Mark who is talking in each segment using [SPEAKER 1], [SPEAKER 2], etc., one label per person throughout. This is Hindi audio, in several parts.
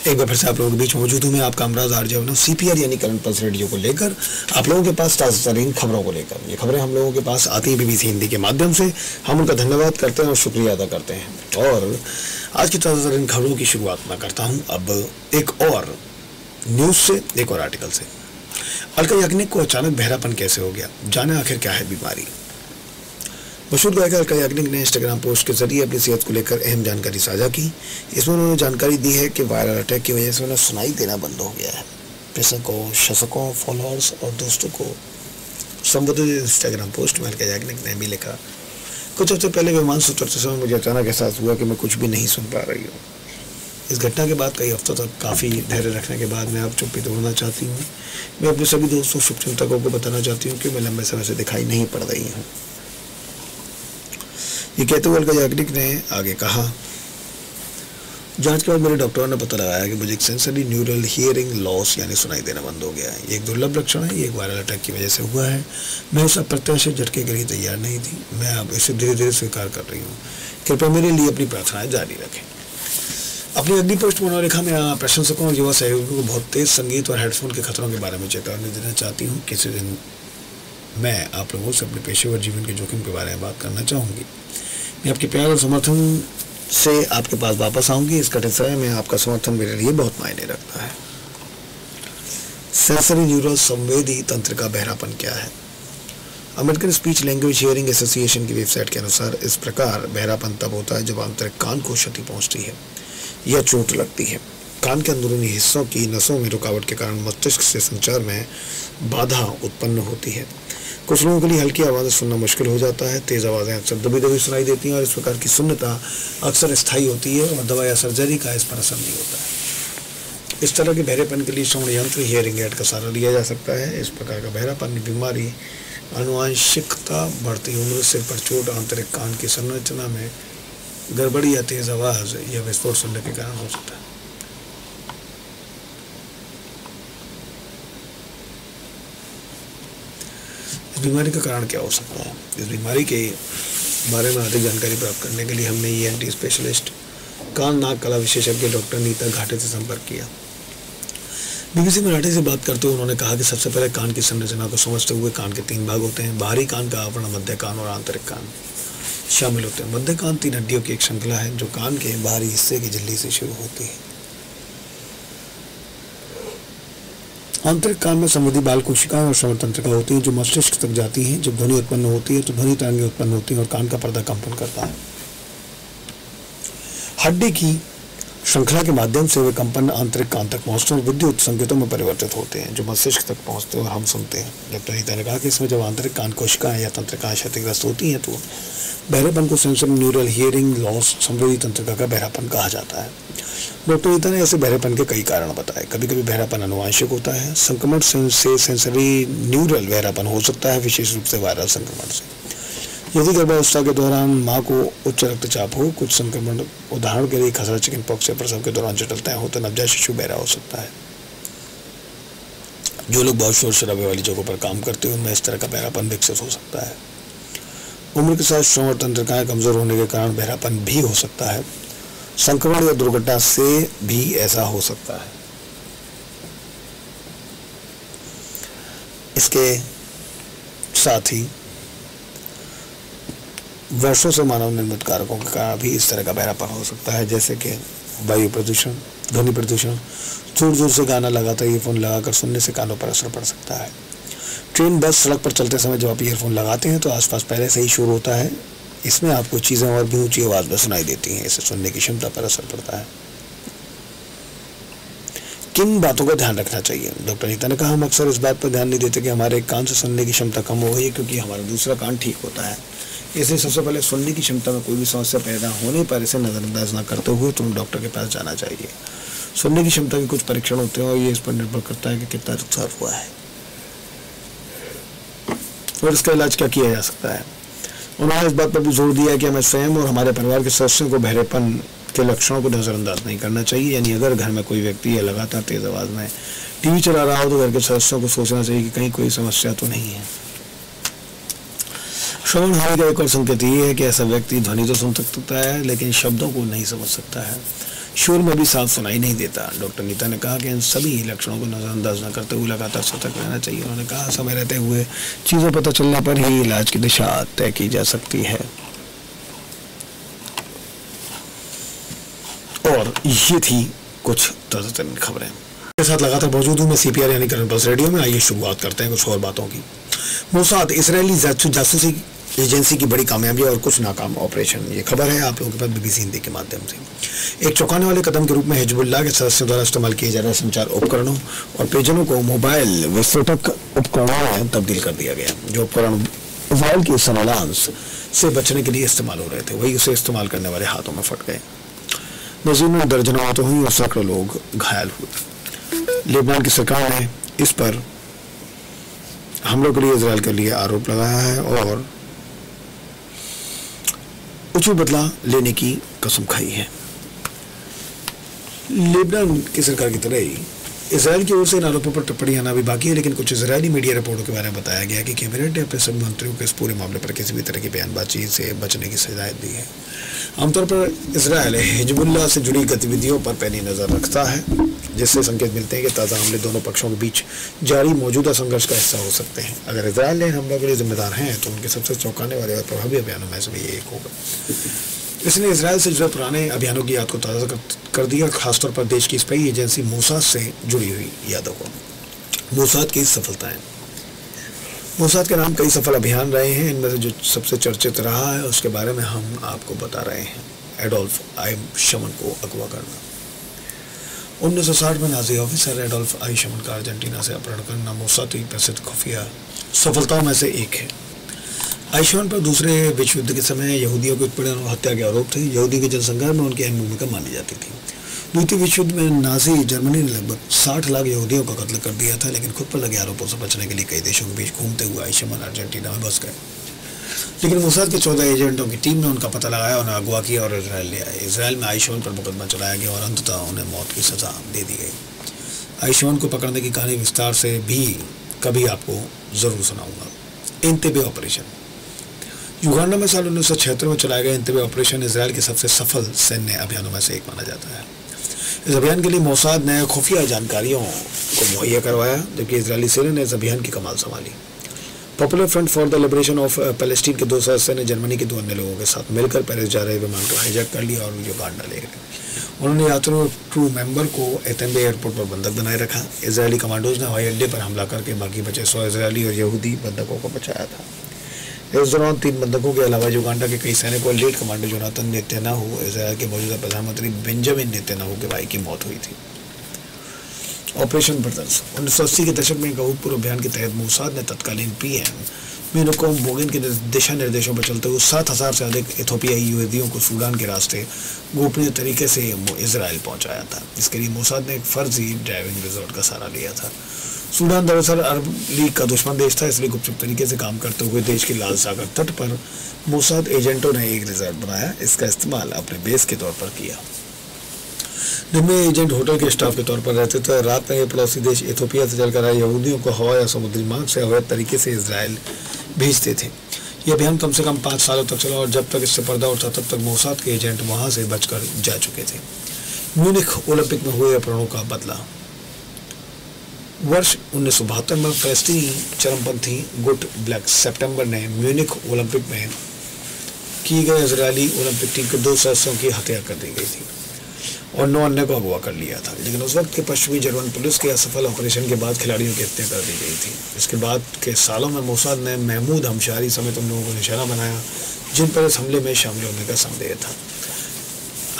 [SPEAKER 1] एक बार फिर से आप लोगों के बीच मौजूद हूँ मैं, आपका अमराज आरजे सीपीआर यानी करंट पल्स रेडियो को लेकर आप लोगों के पास ताज़ा तरीन खबरों को लेकर। ये खबरें हम लोगों के पास आती हैं बीबीसी हिंदी के माध्यम से। हम उनका धन्यवाद करते हैं और शुक्रिया अदा करते हैं। और आज की ताज़ा तरीन खबरों की शुरुआत मैं करता हूँ अब एक और न्यूज़ से, एक और आर्टिकल से। अलका याग्निक को अचानक बहरापन कैसे हो गया, जाने आखिर क्या है बीमारी। मशहूर गायिका अलका याग्निक ने इंस्टाग्राम पोस्ट के जरिए अपनी सेहत को लेकर अहम जानकारी साझा की। इसमें उन्होंने जानकारी दी है कि वायरल अटैक की वजह से उन्हें सुनाई देना बंद हो गया है। प्रशंसकों, शासकों, फॉलोअर्स और दोस्तों को संबोधित इंस्टाग्राम पोस्ट में अलका याग्निक ने भी लिखा, कुछ हफ्ते पहले विमान से उतरते समय मुझे अचानक एहसास हुआ कि मैं कुछ भी नहीं सुन पा रही हूँ। इस घटना के बाद कई हफ्तों तक काफ़ी धैर्य रखने के बाद मैं अब चुप्पी तोड़ना चाहती हूँ। मैं अपने सभी दोस्तों, शुभचिंतकों को बताना चाहती हूँ कि मैं लंबे समय से दिखाई नहीं पड़ रही हूँ। ये कहते हुए अलका याग्निक ने आगे कहा, जांच के बाद मेरे डॉक्टरों ने पता लगाया कि मुझे एक सेंसरी न्यूरल हियरिंग लॉस यानी सुनाई देना बंद हो गया है। ये एक दुर्लभ लक्षण है, ये एक वायरल अटैक की वजह से हुआ है। मैं इस अप्रत्याशित झटके के लिए तैयार नहीं थी। मैं अब इसे धीरे धीरे स्वीकार कर रही हूँ। कृपया मेरे लिए अपनी प्रार्थनाएं जारी रखें। अपनी अगली पोस्ट में उन्होंने लिखा, मैं प्रशंसकों और युवा सहयोगियों को बहुत तेज संगीत और हेडफोन के खतरों के बारे में चेतावनी देना चाहती हूँ। किसी दिन मैं आप लोगों से अपने पेशेवर जीवन के जोखिम के बारे में बात करना चाहूँगी। मैं आपके प्यार और समर्थन से आपके पास वापस आऊँगी। इस कठिन समय में आपका समर्थन मेरे लिए बहुत मायने रखता है। सेंसरी न्यूरल संवेदी तंत्र का बहरापन क्या है। American speech language hearing association की वेबसाइट के अनुसार इस प्रकार बहरापन तब होता है जब आंतरिक कान को क्षति पहुँचती है या चोट लगती है। कान के अंदरूनी हिस्सों की नसों में रुकावट के कारण मस्तिष्क से संचार में बाधा उत्पन्न होती है। कुछ लोगों के लिए हल्की आवाज़ें सुनना मुश्किल हो जाता है। तेज़ आवाज़ें अक्सर दबी दबी सुनाई देती हैं और इस प्रकार की शून्यता अक्सर स्थायी होती है और दवा या सर्जरी का इस पर असर नहीं होता है। इस तरह के बहरेपन के लिए श्रवण यंत्र हियरिंग एड का सहारा लिया जा सकता है। इस प्रकार का बहरापन बीमारी आनुवंशिकता, बढ़ती उम्र, सिर पर चोट, आंतरिक कान की संरचना में गड़बड़ी या तेज़ आवाज़ या विस्फोट सुनने के कारण हो सकता है। इस बीमारी का कारण क्या हो सकता है। इस बीमारी के बारे में अधिक जानकारी प्राप्त करने के लिए हमने ENT स्पेशलिस्ट, कान नाक कला विशेषज्ञ डॉक्टर नीता घाटे से संपर्क किया। बीबीसी मराठी से बात करते हुए उन्होंने कहा कि सबसे पहले कान की संरचना को समझते हुए कान के 3 भाग होते हैं। बाहरी कान का आवरण, मध्य कान और आंतरिक कान शामिल होते हैं। मध्य कान 3 हड्डियों की एक श्रृंखला है जो कान के बाहरी हिस्से की झिल्ली से शुरू होती है। आंतरिक कान में संवेदी बाल कोशिकाएं और श्रवण तंत्रिका होती हैं जो मस्तिष्क तक जाती हैं। जब ध्वनि उत्पन्न होती है तो ध्वनि तरंगें उत्पन्न होती हैं और कान का पर्दा कंपन करता है। हड्डी की श्रृंखला के माध्यम से वे कंपन आंतरिक कान तक पहुंचते हैं और विद्युत संकेतों में परिवर्तित होते हैं जो मस्तिष्क तक पहुंचते हैं और हम सुनते हैं। डॉक्टर नीता ने कहा कि इसमें जब आंतरिक कान कोशिकाएं या तंत्रिकाएं क्षतिग्रस्त होती हैं तो बहरेपन को सेंसरी न्यूरल हियरिंग लॉस संवेदी तंत्रिका का बहरापन कहा जाता है। डॉक्टर नीता ने ऐसे बहरेपन के कई कारण बताए। कभी कभी बहरापन आनुवंशिक होता है। संक्रमण से सेंसरी न्यूरल बहरापन हो सकता है, विशेष रूप से वायरल संक्रमण से। यदि गर्भावस्था के दौरान माँ को उच्च रक्तचाप हो, कुछ संक्रमण, उदाहरण के लिए खसरा, चिकन पॉक्स या प्रसव के दौरान जटिलताएं हो तो नवजात शिशु बहरा हो सकता है। जो लोग बहुत शोर शराबे वाली जगहों पर काम करते हैं उनमें इस तरह का बहरापन विकसित हो सकता है। उम्र के साथ श्रवण तंत्रिकाएं कमजोर होने के कारण बहरापन भी हो सकता है। संक्रमण या दुर्घटना से भी ऐसा हो सकता है। इसके साथ ही वर्षों से मानव निर्मित कारकों के कारण भी इस तरह का बहरापन हो सकता है, जैसे कि वायु प्रदूषण, ध्वनि प्रदूषण, जोर जोर से गाना लगातार ईयरफोन लगाकर सुनने से कानों पर असर पड़ सकता है। ट्रेन, बस, सड़क पर चलते समय जब आप ईयरफोन लगाते हैं तो आसपास पहले से ही शोर होता है। इसमें आपको चीज़ें और भी ऊंची आवाज़ में सुनाई देती हैं। इससे सुनने की क्षमता पर असर पड़ता है। किन बातों का ध्यान रखना चाहिए। डॉक्टर नीता ने कहा, हम अक्सर इस बात पर ध्यान नहीं देते कि हमारे एक कान से सुनने की क्षमता कम हो गई है क्योंकि हमारा दूसरा कान ठीक होता है। इसलिए सबसे पहले सुनने की क्षमता में कोई भी समस्या पैदा होने पर इसे नज़रअंदाज न करते हुए तुरंत डॉक्टर के पास जाना चाहिए। सुनने की क्षमता के कुछ परीक्षण होते हैं और ये इस पर निर्भर करता है कि कितना नुकसान हुआ है और इसका इलाज क्या किया जा सकता है। उन्होंने इस बात पर भी जोर दिया कि हमें स्वयं और हमारे परिवार के सदस्यों को बहरेपन के लक्षणों को नज़रअंदाज नहीं करना चाहिए। यानी अगर घर में कोई व्यक्ति या लगातार तेज आवाज़ में टीवी चला रहा हो तो घर के सदस्यों को सोचना चाहिए कि कहीं कोई समस्या तो नहीं है। श्रवण हानि का एक और संकेत ये है कि ऐसा व्यक्ति ध्वनि तो सुन सकता है लेकिन शब्दों को नहीं समझ सकता है। शोर में भी साफ सुनाई नहीं देता। डॉक्टर नीता ने कहा कि इन सभी लक्षणों को नजरअंदाज न करते हुए लगातार सतर्क रहना चाहिए। उन्होंने कहा समय रहते हुए चीज़ें पता चलने पर ही इलाज की दिशा तय की जा सकती है। और ये थी कुछ ताज़ा तरीन खबरें के साथ लगातार मौजूद हूँ मैं CPR यानी करंट पल्स रेडियो में। आइए शुरुआत करते हैं कुछ और बातों की। मोसाद इजरायली जासूसी एजेंसी की बड़ी कामयाबी और कुछ नाकाम ऑपरेशन। ये खबर है आप लोगों के पास BBC हिंदी के माध्यम से। एक चौंकाने वाले कदम के रूप में हिजबुल्लाह के सदस्यों द्वारा इस्तेमाल किए जा रहे संचार उपकरणों और पेजरों को मोबाइल विस्फोटक उपकरणों में तब्दील कर दिया गया। जो उपकरण इजरायल की सर्विलांस से बचने के लिए इस्तेमाल हो रहे थे, वही उसे इस्तेमाल करने वाले हाथों में फट गए। नजीर में दर्जनों मौतें हुई और सैकड़ों लोग घायल हुए। लेबनान की सरकार ने इस पर हमलों के लिए इजरायल के लिए आरोप लगाया है और उचित बदला लेने की कसम खाई है। लेबनान की सरकार की तरह ही इजरायल की ओर से इन आरोपों पर टिप्पणी आना भी बाकी है, लेकिन कुछ इजरायली मीडिया रिपोर्टों के बारे में बताया गया कि कैबिनेट ने अपने सभी मंत्रियों को इस पूरे मामले पर किसी भी तरह की बयानबाजी से बचने की हिदायत दी है। आमतौर पर इजरायल हिजबुल्लाह से जुड़ी गतिविधियों पर पैनी नज़र रखता है, जिससे संकेत मिलते हैं कि ताज़ा हमले दोनों पक्षों के बीच जारी मौजूदा संघर्ष का हिस्सा हो सकते हैं। अगर इजरायल ने इन हमलों के लिए जिम्मेदार हैं तो उनके सबसे चौंकाने वाले और प्रभावी अभियानों में से भी एक होगा। इसने इजरायल से जुड़े पुराने अभियानों की याद को ताज़ा कर दिया, खासतौर पर देश की स्पाई एजेंसी मोसाद से जुड़ी हुई यादों को। मोसाद की सफलताएं। मोसाद के नाम कई सफल अभियान रहे हैं। इनमें से जो सबसे चर्चित रहा है उसके बारे में हम आपको बता रहे हैं। एडोल्फ आइशमन को अगवा करना। 1960 में नाजी ऑफिसर एडोल्फ आइशमन का अर्जेंटीना से अपहरण करना मोसाद की प्रसिद्ध खुफिया सफलताओं में से एक है। आइशमन पर दूसरे विश्व युद्ध के समय यहूदियों के उत्पीड़न और हत्या के आरोप थे। यहूदी के जनसंहार में उनकी अहम भूमिका मानी जाती थी। द्वितीय विश्व युद्ध में नाजी जर्मनी ने लगभग 60 लाख यहूदियों का कत्ल कर दिया था, लेकिन खुद पर लगे आरोपों से बचने के लिए कई देशों के बीच घूमते हुए आइशमन अर्जेंटीना में बस गए। लेकिन मोसाद के 14 एजेंटों की टीम ने उनका पता लगाया, उन्हें अगवा किया और इजरायल ले आए। इजरायल में आइशमन पर मुकदमा चलाया गया और अंततः उन्हें मौत की सजा दे दी गई। आइशमन को पकड़ने की कहानी विस्तार से भी कभी आपको जरूर सुनाऊंगा। एंतेबे ऑपरेशन। युगांडा में साल 1976 में चलाया गया एंतेबे ऑपरेशन इजरायल के सबसे सफल सैन्य अभियानों में से एक माना जाता है। इस अभियान के लिए मोसाद ने खुफिया जानकारियों को मुहैया करवाया, जबकि इजरायली सेना ने इस अभियान की कमान संभाली। Popular front for the liberation of Palestine के 2 सदस्य ने जर्मनी के 2 अन्य लोगों के साथ मिलकर पेरिस जा रहे विमान को हाईजैक कर लिया और युगांडा ले गए। उन्होंने यात्रियों और क्रू मेंबर को एतेम्बे एयरपोर्ट पर बंधक बनाए रखा। इजरायली कमांडोज ने हवाई अड्डे पर हमला करके बाकी बचे 100 इजरायली और यहूदी बंधकों को बचाया था। इस दौरान 3 बंधकों के अलावा युगांडा के कई सैनिकों और late commander Jonathan Netanyahu, Israel के मौजूदा प्रधानमंत्री बेंजामिन नेतन्याहू के भाई की मौत हुई थी। Operation brothers. 1980 के दशक में एक अभूतपूर्व अभियान के तहत मोसाद ने तत्कालीन PM मेनुकोम बोगिन के दिशा निर्देशों पर चलते हुए 7000 से अधिक इथोपियाई यहूदियों को सूडान के रास्ते गोपनीय तरीके से इजरायल पहुंचाया था। इसके लिए मोसाद ने एक फर्जी ड्राइविंग रिजॉर्ट का सहारा लिया था। सूडान दरअसल अरब लीग का दुश्मन देश था, इसलिए गुपचुप तरीके से काम करते हुए देश के लाल सागर तट पर मोसाद एजेंटों ने एक रिजॉर्ट बनाया। इसका इस्तेमाल अपने बेस के तौर पर किया। दिन में एजेंट होटल के स्टाफ के तौर पर रहते थे और रात में ये पड़ोसी देश इथोपिया से चलकर आए यहूदियों को हवा या समुद्री मार्ग से अवैध तरीके से इजरायल भेजते थे। यह अभियान कम से कम 5 सालों तक चला और जब तक इससे पर्दा उठा तब तक मोसाद के एजेंट वहां से बचकर जा चुके थे। म्यूनिख ओलंपिक में हुए अपहरणों का बदला। वर्ष 1972 में फलस्तीनी चरमपंथी गुट ब्लैक सितंबर ने म्यूनिख ओलंपिक में की गए इजरायली ओलंपिक टीम के 2 सदस्यों की हत्या कर दी गई थी और 9 अन्य को अगवा कर लिया था। लेकिन उस वक्त के पश्चिमी जर्मन पुलिस के असफल ऑपरेशन के बाद खिलाड़ियों की हत्या कर दी गई थी। इसके बाद के सालों में मोसाद ने महमूद हमशारी समेत उन लोगों को निशाना बनाया जिन पर इस हमले में शामिल होने का संदेह था।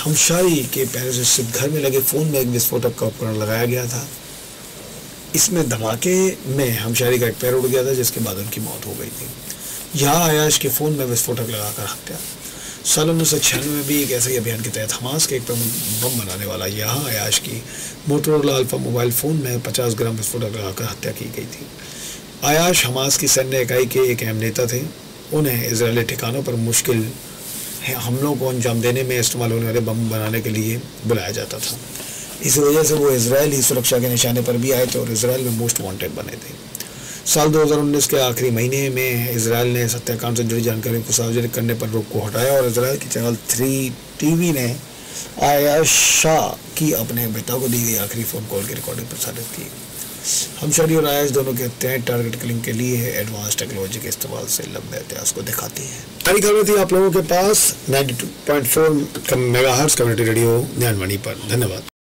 [SPEAKER 1] हमशारी के पेरिस स्थित घर में लगे फोन में एक विस्फोटक का उपकरण लगाया गया था। इसमें धमाके में हमशारी का एक पैर उड़ गया था, जिसके बाद उनकी मौत हो गई थी। यहाँ आयाश के फोन में विस्फोटक लगाकर हत्या। साल 1996 में भी एक ऐसे ही अभियान के तहत हमास के एक प्रमुख बम बनाने वाला यहाँ आयाश की मोटोरोला अल्फा मोबाइल फ़ोन में 50 ग्राम विस्फोटक लगाकर हत्या की गई थी। आयाश हमास की सैन्य इकाई के एक अहम नेता थे। उन्हें इजरायली ठिकानों पर मुश्किल हमलों को अंजाम देने में इस्तेमाल होने वाले बम बनाने के लिए बुलाया जाता था। इस वजह से वो इजरायली सुरक्षा के निशाने पर भी आए थे और इजरायल में मोस्ट वांटेड बने थे। साल 2019 के आखिरी महीने में इजरायल ने इस हत्याकांड से जुड़ी जानकारी को सार्वजनिक करने पर रोक को हटाया और इजरायल की चैनल 3 TV ने आयशा की अपने पिता को दी गई आखिरी फ़ोन कॉल की रिकॉर्डिंग प्रसारित की। हम शरी और आयश दोनों कहते हैं टारगेट किलिंग के लिए एडवांस टेक्नोलॉजी के इस्तेमाल से लंबे इतिहास को दिखाती है। सारी खबरें थी आप लोगों के पास 92.4 मेगाहर्ट्ज़ कम्युनिटी रेडियो ज्ञानवाणी पर। धन्यवाद।